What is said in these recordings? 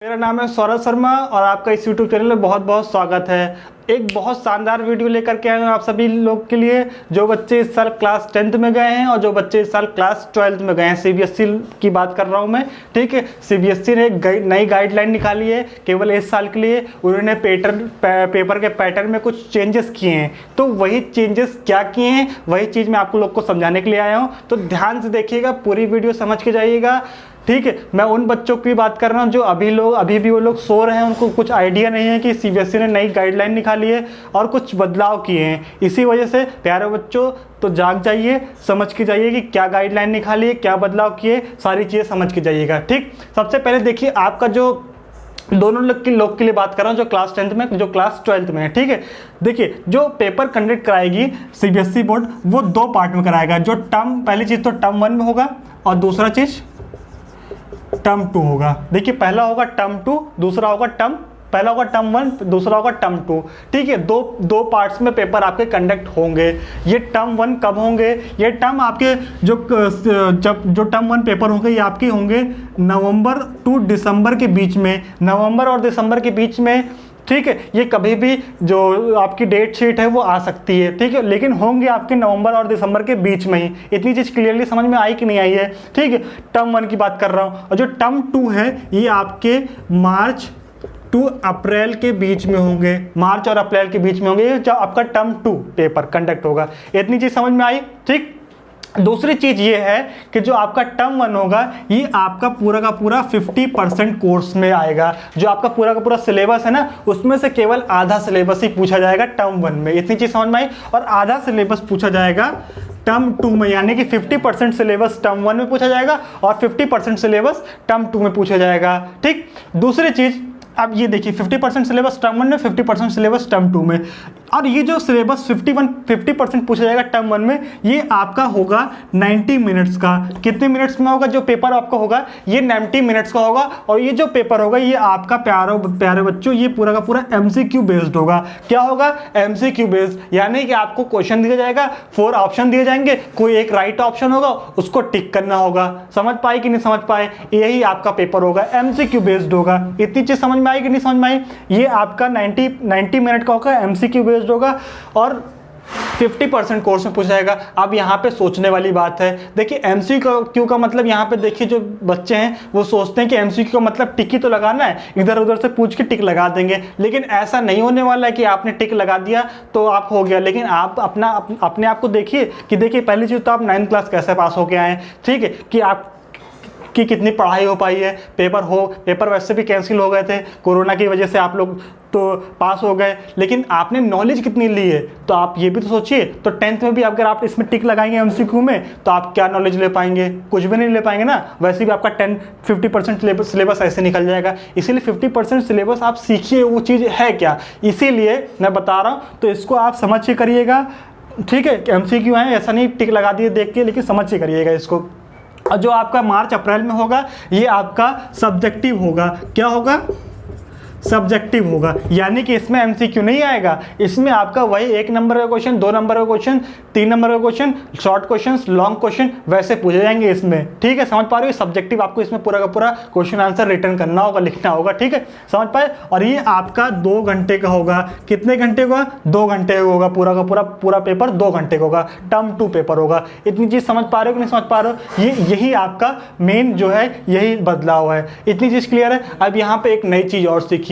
मेरा नाम है सौरभ शर्मा और आपका इस YouTube चैनल में बहुत बहुत स्वागत है। एक बहुत शानदार वीडियो लेकर के आए हैं आप सभी लोग के लिए, जो बच्चे इस साल क्लास 10th में गए हैं और जो बच्चे इस साल क्लास 12th में गए हैं। CBSE की बात कर रहा हूं मैं, ठीक है। CBSE ने एक नई गाइडलाइन निकाली है केवल इस साल के लिए। उन्होंने पेपर के पैटर्न में कुछ चेंजेस किए हैं, तो वही चेंजेस क्या किए हैं वही चीज़ मैं आपको लोग को समझाने के लिए आया हूँ। तो ध्यान से देखिएगा, पूरी वीडियो समझ के जाइएगा, ठीक है। मैं उन बच्चों की बात कर रहा हूँ जो अभी भी वो लोग सो रहे हैं, उनको कुछ आइडिया नहीं है कि CBSE ने नई गाइडलाइन निकाली है और कुछ बदलाव किए हैं। इसी वजह से प्यारे बच्चों, तो जाग जाइए, समझ के जाइए कि क्या गाइडलाइन निकाली है, क्या बदलाव किए, सारी चीज़ें समझ के जाइएगा, ठीक। सबसे पहले देखिए, आपका जो दोनों लोग के लिए बात कर रहा हूँ, जो क्लास 10th में, जो क्लास 12th में है, ठीक है। देखिए, जो पेपर कंडक्ट कराएगी CBSE बोर्ड, वो दो पार्ट में कराएगा। जो टर्म, पहली चीज़ तो टर्म 1 में होगा और दूसरा चीज़ टर्म 2 होगा। देखिए, पहला होगा टर्म 2, दूसरा होगा पहला होगा टर्म 1, दूसरा होगा टर्म 2, ठीक है। दो पार्ट्स में पेपर आपके कंडक्ट होंगे। ये टर्म 1 कब होंगे? ये टर्म आपके जो टर्म 1 पेपर होंगे, ये आपके होंगे नवंबर टू दिसंबर के बीच में, नवंबर और दिसंबर के बीच में, ठीक है। ये कभी भी जो आपकी डेट शीट है वो आ सकती है, ठीक है, लेकिन होंगे आपके नवंबर और दिसंबर के बीच में ही। इतनी चीज़ क्लियरली समझ में आई कि नहीं आई है, ठीक है। टर्म 1 की बात कर रहा हूँ। और जो टर्म 2 है, ये आपके मार्च टू अप्रैल के बीच में होंगे, मार्च और अप्रैल के बीच में होंगे, जो आपका टर्म 2 पेपर कंडक्ट होगा। इतनी चीज़ समझ में आई, ठीक। दूसरी चीज़ ये है कि जो आपका टर्म 1 होगा, ये आपका पूरा का पूरा 50% कोर्स में आएगा। जो आपका पूरा का पूरा सिलेबस है ना, उसमें से केवल आधा सिलेबस ही पूछा जाएगा टर्म 1 में। इतनी चीज़ समझ में आई। और आधा सिलेबस पूछा जाएगा टर्म 2 में, यानी कि 50% सिलेबस टर्म 1 में पूछा जाएगा और 50% सिलेबस टर्म 2 में पूछा जाएगा, ठीक। दूसरी चीज़, अब ये देखिए, 50% सिलेबस टर्म 1 में, 50% सिलेबस टर्म 2 में। और ये जो सिलेबस 50% पूछा जाएगा टर्म 1 में, ये आपका होगा 90 मिनट्स का। कितने मिनट्स में होगा? जो पेपर आपका होगा ये 90 मिनट्स का होगा। और ये जो पेपर होगा, ये आपका प्यारे बच्चों, ये पूरा का पूरा MCQ बेस्ड होगा। क्या होगा? MCQ बेस्ड, यानी कि आपको क्वेश्चन दिया जाएगा, 4 ऑप्शन दिए जाएंगे, कोई एक राइट ऑप्शन होगा, उसको टिक करना होगा। समझ पाए कि नहीं समझ पाए? यही आपका पेपर होगा, MCQ बेस्ड होगा। इतनी चीज़ समझ में आई कि नहीं समझ में आई? ये आपका 90 मिनट का होगा, MCQ बेस्ड होगा और 50% कोर्स में पूछा जाएगा। अब यहाँ पे सोचने वाली बात है, देखिए MCQ का मतलब, यहाँ पे देखिए जो बच्चे हैं वो सोचते हैं कि MCQ का मतलब टिक ही तो लगाना है, इधर उधर से पूछ के टिक लगा देंगे। लेकिन ऐसा नहीं होने वाला है कि आपने टिक लगा दिया तो आप हो गया। लेकिन आप अपने आप को देखिए कि देखिए, पहली चीज़ तो आप 9th क्लास कैसे पास होके आए हैं, ठीक है, कि आप कि कितनी पढ़ाई हो पाई है। पेपर वैसे भी कैंसिल हो गए थे कोरोना की वजह से, आप लोग तो पास हो गए, लेकिन आपने नॉलेज कितनी ली है तो आप ये भी तो सोचिए। तो 10th में भी अगर आप इसमें टिक लगाएंगे MCQ में, तो आप क्या नॉलेज ले पाएंगे? कुछ भी नहीं ले पाएंगे ना। वैसे भी आपका 50% सिलेबस ऐसे निकल जाएगा। इसीलिए 50% सिलेबस आप सीखिए, वो चीज़ है क्या, इसीलिए मैं बता रहा हूँ। तो इसको आप समझ के करिएगा, ठीक है। MCQ है, ऐसा नहीं टिक लगा दिए देख के, लेकिन समझ के करिएगा इसको। और जो आपका मार्च अप्रैल में होगा, ये आपका सब्जेक्टिव होगा। क्या होगा? सब्जेक्टिव होगा, यानी कि इसमें MCQ नहीं आएगा। इसमें आपका वही 1 नंबर का क्वेश्चन, 2 नंबर का क्वेश्चन, 3 नंबर का question, short question, long question, वैसे पूछे जाएंगे इसमें, ठीक है। समझ पा रहे हो? सब्जेक्टिव आपको इसमें पूरा का पूरा क्वेश्चन आंसर रिटर्न करना होगा, लिखना होगा, ठीक है। समझ पाए? और ये आपका 2 घंटे का होगा। कितने घंटे का? 2 घंटे का होगा। पूरा का पूरा पेपर 2 घंटे का होगा। टर्म 2 पेपर होगा। इतनी चीज़ समझ पा रहे हो कि नहीं समझ पा रहे हो? यही आपका मेन जो है, यही बदलाव है। इतनी चीज़ क्लियर है? अब यहाँ पे एक नई चीज़ और सीखिए।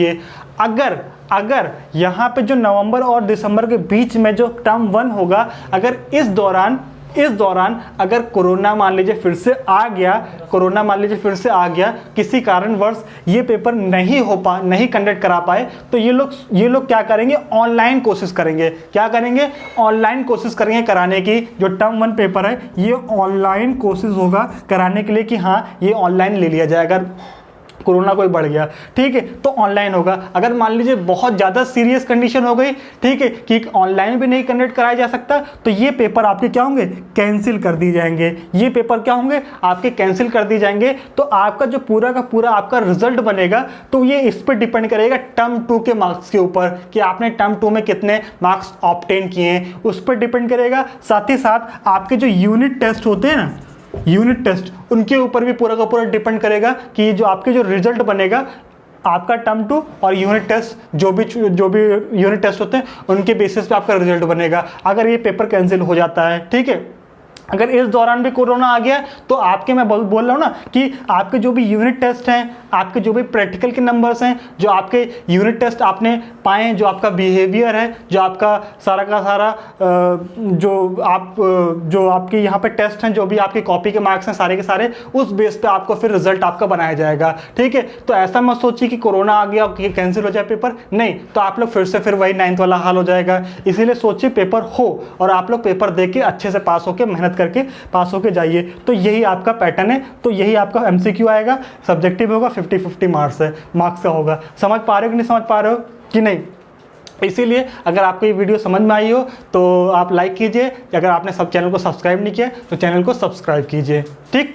अगर यहाँ पे जो नवंबर और दिसंबर के बीच में जो टर्म 1 होगा, अगर इस दौरान अगर कोरोना मान लीजिए फिर से आ गया, किसी कारणवश ये पेपर नहीं कंडक्ट करा पाए, तो ये लोग क्या करेंगे? ऑनलाइन कोशिश करेंगे। क्या करेंगे? ऑनलाइन कोशिश करेंगे कराने की। जो टर्म 1 पेपर है, ये ऑनलाइन कोशिश होगा कराने के लिए कि हाँ, ये ऑनलाइन ले लिया जाएगा। कोरोना कोई बढ़ गया, ठीक है, तो ऑनलाइन होगा। अगर मान लीजिए बहुत ज़्यादा सीरियस कंडीशन हो गई, ठीक है, कि ऑनलाइन भी नहीं कंडक्ट कराया जा सकता, तो ये पेपर आपके क्या होंगे? कैंसिल कर दिए जाएंगे। ये पेपर क्या होंगे? आपके कैंसिल कर दिए जाएंगे। तो आपका जो पूरा का पूरा आपका रिजल्ट बनेगा, तो ये इस पर डिपेंड करेगा टर्म 2 के मार्क्स के ऊपर, कि आपने टर्म 2 में कितने मार्क्स ऑब्टेन किए हैं, उस पर डिपेंड करेगा। साथ ही साथ आपके जो यूनिट टेस्ट होते हैं ना, यूनिट टेस्ट, उनके ऊपर भी पूरा का पूरा डिपेंड करेगा कि जो आपके जो रिजल्ट बनेगा आपका टर्म 2 और यूनिट टेस्ट जो भी यूनिट टेस्ट होते हैं उनके बेसिस पे आपका रिजल्ट बनेगा। अगर ये पेपर कैंसिल हो जाता है, ठीक है, अगर इस दौरान भी कोरोना आ गया तो आपके, मैं बोल रहा हूँ ना कि आपके जो भी यूनिट टेस्ट हैं, आपके जो भी प्रैक्टिकल के नंबर्स हैं, जो आपके यूनिट टेस्ट आपने पाए, जो आपका बिहेवियर है, जो आपका सारा का सारा जो आपके यहाँ पे टेस्ट हैं, जो भी आपकी कॉपी के मार्क्स हैं, सारे के सारे उस बेस पे आपको फिर रिजल्ट आपका बनाया जाएगा। ठीक है, तो ऐसा मत सोचिए कि कोरोना आ गया कि कैंसिल हो जाए पेपर, नहीं, तो आप लोग फिर वही 9th वाला हाल हो जाएगा। इसीलिए सोचिए पेपर हो और आप लोग पेपर दे के अच्छे से पास होके, मेहनत करके पास होके जाइए। तो यही आपका पैटर्न है, तो यही आपका MCQ आएगा, सब्जेक्टिव होगा, 50-50 मार्क्स का होगा। समझ पा रहे हो कि नहीं समझ पा रहे हो कि नहीं? इसीलिए अगर आपको ये वीडियो समझ में आई हो तो आप लाइक कीजिए, अगर आपने सब चैनल को सब्सक्राइब नहीं किया तो चैनल को सब्सक्राइब कीजिए। ठीक।